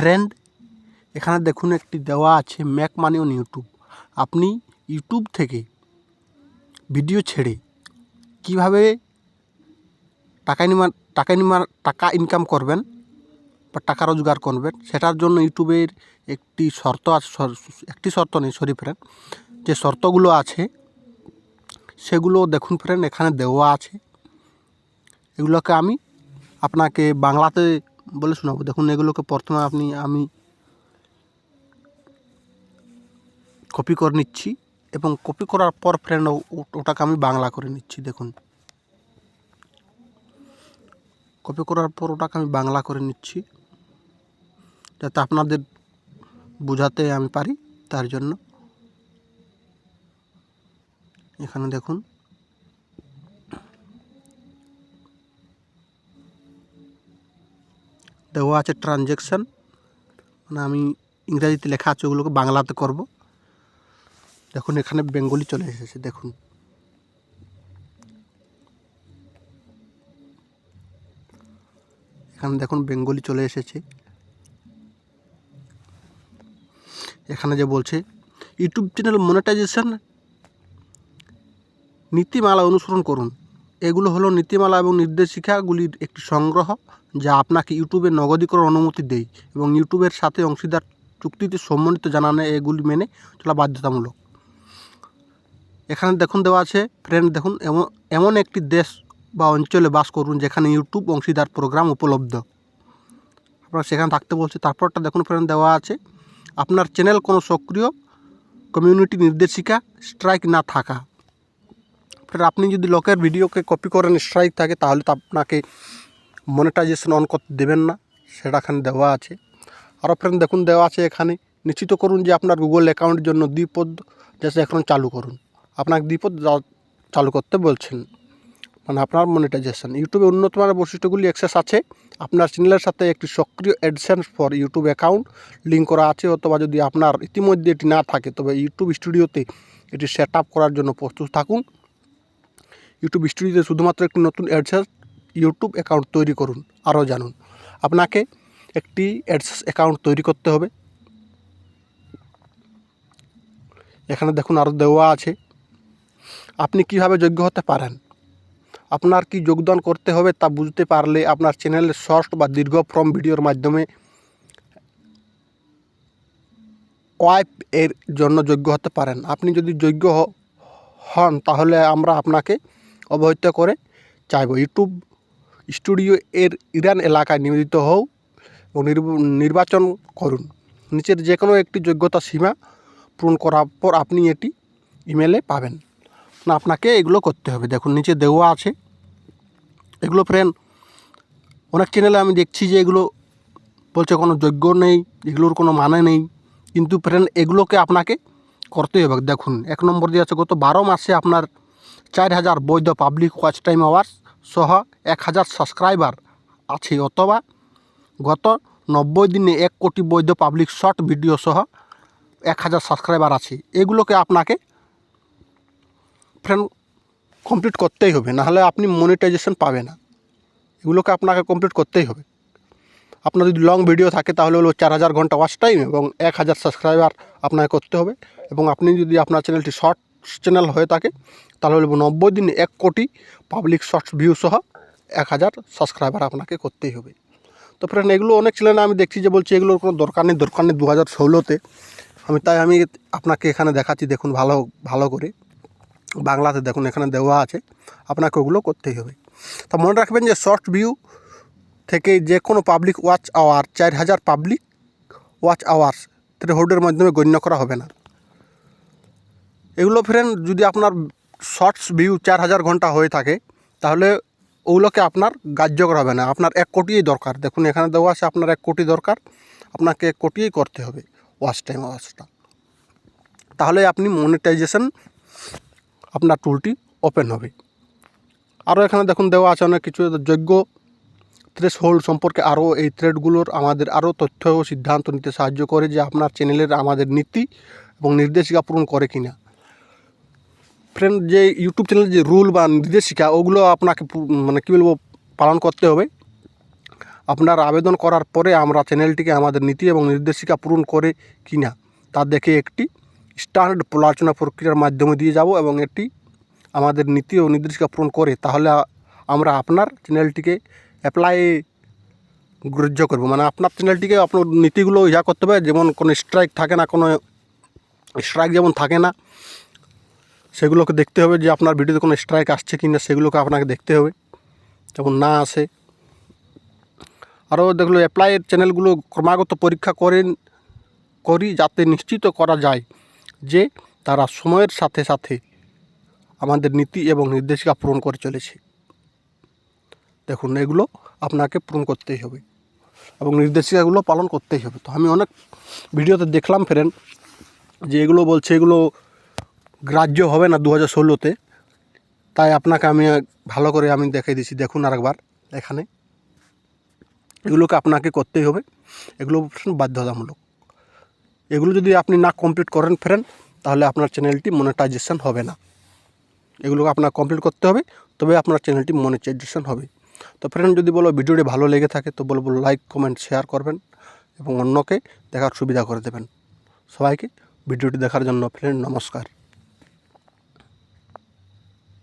Friend, এখানে দেখুন একটি দেওয়া আছে মেক মানি অন ইউটিউব। আপনি ইউটিউব থেকে ভিডিও ছেড়ে কিভাবে টাকা ইনকাম করবেন বা টাকা রোজগার করবেন, সেটার জন্য ইউটিউবের একটি শর্ত আছে, ফ্রেন্ড, যে শর্তগুলো আছে সেগুলো দেখুন ফ্রেন্ড, এখানে দেওয়া আছে। এগুলোকে আমি আপনাকে বাংলাতে বলে শোনাবো। দেখুন, এগুলোকে প্রথমে আমি কপি করে নিচ্ছি এবং কপি করার পর ফ্রেন্ড ওটাকে আমি বাংলা করে নিচ্ছি। দেখুন, কপি করার পর ওটাকে আমি বাংলা করে নিচ্ছি যাতে আপনাদের বোঝাতে আমি পারি, তার জন্য। এখানে দেখুন, দেওয়া আছে ট্রানজ্যাকশান, মানে আমি ইংরাজিতে লেখা আছে, ওগুলোকে বাংলাতে করব। দেখুন, এখানে বেঙ্গলি চলে এসেছে। দেখুন, এখানে দেখুন বেঙ্গলি চলে এসেছে। এখানে যে বলছে ইউটিউব চ্যানেল মনিটাইজেশন নীতিমালা অনুসরণ করুন। এগুলো হলো নীতিমালা এবং নির্দেশিকাগুলির একটি সংগ্রহ যা আপনাকে ইউটিউবের নগদীকরণ অনুমতি দেয় এবং ইউটিউবের সাথে অংশীদার চুক্তিতে সম্মানিত জানানো এগুলি মেনে চলা বাধ্যতামূলক। এখানে দেখুন দেওয়া আছে ফ্রেন্ড, দেখুন, এমন একটি দেশ বা অঞ্চলে বাস করুন যেখানে ইউটিউব অংশীদার প্রোগ্রাম উপলব্ধ। আপনারা সেখানে থাকতে বলছে। তারপরটা দেখুন ফ্রেন্ড, দেওয়া আছে আপনার চ্যানেল কোনো সক্রিয় কমিউনিটি নির্দেশিকা স্ট্রাইক না থাকা। ফ্রেন্ড, আপনি যদি লোকের ভিডিওকে কপি করেন, স্ট্রাইক থাকে, তাহলে তো আপনাকে মনিটাইজেশন অন করতে দেবেন না, সেটা এখানে দেওয়া আছে। আরও ফ্রেন্ড দেখুন দেওয়া আছে এখানে, নিশ্চিত করুন যে আপনার গুগল অ্যাকাউন্টের জন্য দ্বিপদ এখন চালু করুন। আপনাকে দ্বিপদ চালু করতে বলছেন, মানে আপনার মনিটাইজেশন। ইউটিউবে উন্নত মানের বৈশিষ্ট্যগুলি অ্যাক্সেস আছে। আপনার চ্যানেলের সাথে একটি সক্রিয় AdSense for YouTube account link করা আছে, অথবা যদি আপনার ইতিমধ্যে এটি না থাকে তবে ইউটিউব স্টুডিওতে এটি সেট আপ করার জন্য প্রস্তুত থাকুন। ইউটিউব স্টুডিওতে শুধুমাত্র একটি নতুন অ্যাডসেন্স ইউটিউব অ্যাকাউন্ট তৈরি করুন। আরও জানুন, আপনাকে একটি অ্যাডসেন্স অ্যাকাউন্ট তৈরি করতে হবে। এখানে দেখুন আরও দেওয়া আছে আপনি কিভাবে যোগ্য হতে পারেন। আপনার কি যোগদান করতে হবে তা বুঝতে পারলে আপনার চ্যানেলের শর্ট বা দীর্ঘ ফর্ম ভিডিওর মাধ্যমে ওয়াইপ এর জন্য যোগ্য হতে পারেন। আপনি যদি যোগ্য হন তাহলে আমরা আপনাকে অবহিত করে চাইব। ইউটিউব স্টুডিও এর ইরান এলাকায় নিবেদিত হও এবং নির্বাচন করুন। নিচের যে কোনো একটি যোগ্যতা সীমা পূরণ করার পর আপনি এটি ইমেলে পাবেন। না, আপনাকে এগুলো করতে হবে। দেখুন, নিচে দেওয়া আছে এগুলো। ফ্রেন্ড, অনেক চ্যানেলে আমি দেখছি যে এগুলো বলছে কোনো যোগ্য নেই, এগুলোর কোনো মানে নেই, কিন্তু ফ্রেন্ড এগুলোকে আপনাকে করতেই হবে। দেখুন, 1 নম্বর দিয়ে আছে গত 12 মাসে আপনার 4000 বৈধ পাবলিক ওয়াচ টাইম আওয়ার্স সহ 1000 সাবস্ক্রাইবার আছে, অথবা গত 90 দিনে 1 কোটি বৈধ পাবলিক শর্ট ভিডিও সহ 1000 সাবস্ক্রাইবার আছে। এগুলোকে আপনাকে ফ্রেন্ড কমপ্লিট করতেই হবে, নাহলে আপনি মনিটাইজেশন পাবে না। এগুলোকে আপনাকে কমপ্লিট করতেই হবে। আপনার যদি লং ভিডিও থাকে তাহলে হলো 4000 ঘন্টা ওয়াচ টাইম এবং 1000 সাবস্ক্রাইবার আপনাকে করতে হবে। এবং আপনি যদি আপনার চ্যানেলটি শর্ট চ্যানেল হয়ে থাকে তাহলে হলো 90 দিনে 1 কোটি পাবলিক শর্টস ভিউ সহ 1000 সাবস্ক্রাইবার আপনাকে করতেই হবে। তো ফ্রেন্ড, এগুলো অনেক চ্যানেলে আমি দেখছি যে বলছি এগুলোর কোনো দরকার নেই 2016-তে। আমি আপনাকে এখানে দেখাচ্ছি। দেখুন ভালো করে বাংলাতে দেখুন, এখানে দেওয়া আছে আপনাকে ওগুলো করতেই হবে। তা মনে রাখবেন যে শর্ট ভিউ থেকে যে কোনো public watch hour 4000 public watch hours থ্রেশহোল্ডের মাধ্যমে গণ্য করা হবে না। এগুলো ফ্রেন্ড, যদি আপনার শর্টস ভিউ 4000 ঘন্টা হয়ে থাকে তাহলে ওগুলোকে আপনার গ্রাহ্য করা হবে না। আপনার 1 কোটিই দরকার। দেখুন, এখানে দেওয়া আছে আপনার 1 কোটি দরকার, আপনাকে 1 কোটিই করতে হবে ওয়াচ টাইম আওয়ার্সটা, তাহলে আপনি মনিটাইজেশন আপনার টুলটি ওপেন হবে। আরও এখানে দেখুন দেওয়া আছে অনেক কিছু যোগ্য থ্রেশহোল্ড সম্পর্কে। আরও এই থ্রেডগুলোর আমাদের আরও তথ্য ও সিদ্ধান্ত নিতে সাহায্য করে যে আপনার চ্যানেলের আমাদের নীতি এবং নির্দেশিকা পূরণ করে কিনা। ফ্রেন্ড, যে ইউটিউব চ্যানেলের যে রুল বা নির্দেশিকা ওগুলো আপনাকে মানে কী বলবো পালন করতে হবে। আপনারা আবেদন করার পরে আমরা চ্যানেলটিকে আমাদের নীতি এবং নির্দেশিকা পূরণ করে কি না তা দেখে একটি স্ট্যান্ডার্ড পর্যালোচনা প্রক্রিয়ার মাধ্যমে দিয়ে যাব এবং এটি আমাদের নীতি ও নির্দেশিকা পূরণ করে তাহলে আমরা আপনার চ্যানেলটিকে অ্যাপ্লাই গ্রাহ্য করব। মানে আপনার চ্যানেলটিকে আপনার নীতিগুলো ইয়া করতে হবে, যেমন কোনো স্ট্রাইক থাকে না, কোনো স্ট্রাইক যেমন থাকে না সেগুলোকে দেখতে হবে যে আপনার ভিডিওতে কোনো স্ট্রাইক আসছে কি না, সেগুলোকে আপনাকে দেখতে হবে যেমন না আসে। আরও দেখলো অ্যাপ্লাইয়ের চ্যানেলগুলো ক্রমাগত পরীক্ষা করি যাতে নিশ্চিত করা যায় যে তারা সময়ের সাথে সাথে আমাদের নীতি এবং নির্দেশিকা পূরণ করে চলেছে। দেখুন এগুলো আপনাকে পূরণ করতেই হবে এবং নির্দেশিকাগুলো পালন করতেই হবে। তো আমি অনেক ভিডিওতে দেখলাম ফ্রেন্ড যে এগুলো বলছে এগুলো গ্রাহ্য হবে না 2016-তে, তাই আপনাকে আমি ভালো করে আমি দেখিয়ে দিচ্ছি। দেখুন আরেকবার এখানে এগুলোকে আপনাকে করতেই হবে, এগুলো বাধ্যতামূলক। এগুলো যদি আপনি না কমপ্লিট করেন ফ্রেন্ড তাহলে আপনার চ্যানেলটি মনিটাইজেশন হবে না। এগুলোকে আপনার কমপ্লিট করতে হবে, তবে আপনার চ্যানেলটি মনিটাইজেশন হবে। তো ফ্রেন্ড যদি বলো ভিডিওটি ভালো লেগে থাকে তো বলবো লাইক কমেন্ট শেয়ার করবেন এবং অন্যকে দেখার সুবিধা করে দেবেন। সবাইকে ভিডিওটি দেখার জন্য ফ্রেন্ড নমস্কার।